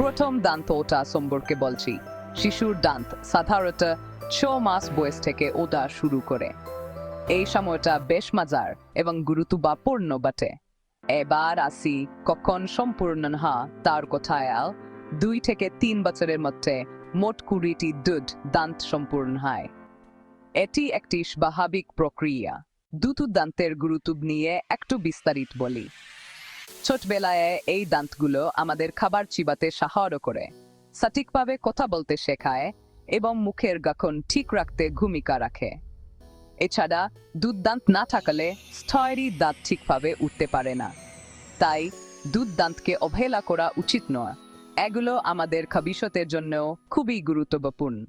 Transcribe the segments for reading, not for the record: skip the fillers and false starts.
প্রথম দান্ত ওঠা সম্পর্কে বলছি। শিশুর দাঁত সাধারণত 6 মাস বয়স থেকে ওঠা শুরু করে। এই সময়টা বেশ মজার এবং গুরুত্বপূর্ণ বটে। এবার আসি কখন সম্পূর্ণ হয় তার কথায়। 2 থেকে 3 বছরের মধ্যে মোট 20টি দুধ দাঁত সম্পূর্ণ হয়। এটি একটি স্বাভাবিক প্রক্রিয়া। দুটো দাঁতের গুরুত্ব নিয়ে একটু বিস্তারিত বলি। ছোটবেলায় এই দাঁতগুলো আমাদের খাবার চিবাতে সাহায্য করে, সঠিকভাবে কথা বলতে শেখায় এবং মুখের গঠন ঠিক রাখতে ভূমিকা রাখে। এছাড়া দুধ দাঁত না থাকলে স্থায়ী দাঁত ঠিকভাবে উঠতে পারে না। তাই দুধ দাঁতকে অবহেলা করা উচিত নয়। এগুলো আমাদের ভবিষ্যতের জন্য খুবই গুরুত্বপূর্ণ।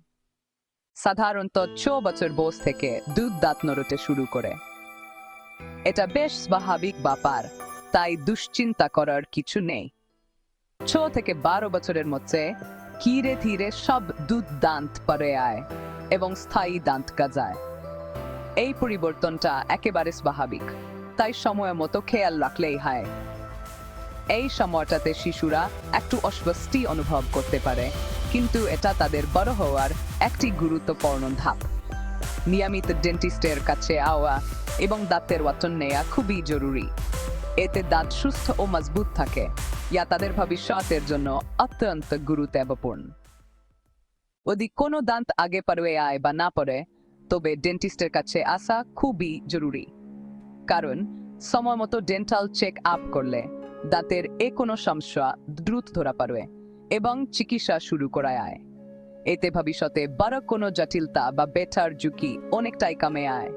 সাধারণত 6 বছর বয়স থেকে দুধ দাঁত নড়তে শুরু করে। এটা বেশ স্বাভাবিক ব্যাপার, তাই দুশ্চিন্তা করার কিছু নেই। 6 থেকে 12 বছরের মধ্যে ধীরে ধীরে সব দুধ দাঁত পড়ে আয় এবং স্থায়ী দাঁত গজায়। এই পরিবর্তনটা একেবারে স্বাভাবিক, তাই সময় মতো খেয়াল রাখলেই হয়। এই সময়টাতে শিশুরা একটু অস্বস্তি অনুভব করতে পারে, কিন্তু এটা তাদের বড় হওয়ার একটি গুরুত্বপূর্ণ ধাপ। নিয়মিত ডেন্টিস্টের কাছে যাওয়া এবং দাঁতের যত্ন নেওয়া খুবই জরুরি। এতে দাঁত সুস্থ ও মজবুত থাকে, যা তাদের ভবিষ্যতের জন্য অত্যন্ত গুরুত্বপূর্ণ। যদি কোনো দাঁত আগে পড়ে আয় বা না পড়ে, তবে ডেন্টিস্টের কাছে আসা খুবই জরুরি। কারণ সময় মতো ডেন্টাল চেক আপ করলে দাঁতের কোনো সমস্যা দ্রুত ধরা পড়ে এবং চিকিৎসা শুরু করা যায়। এতে ভবিষ্যতে বড় কোনো জটিলতা বা ব্যথার ঝুঁকি অনেকটাই কমে যায়।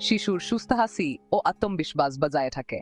শিশুর সুস্থ হাসি ও আত্মবিশ্বাস বজায় থাকে।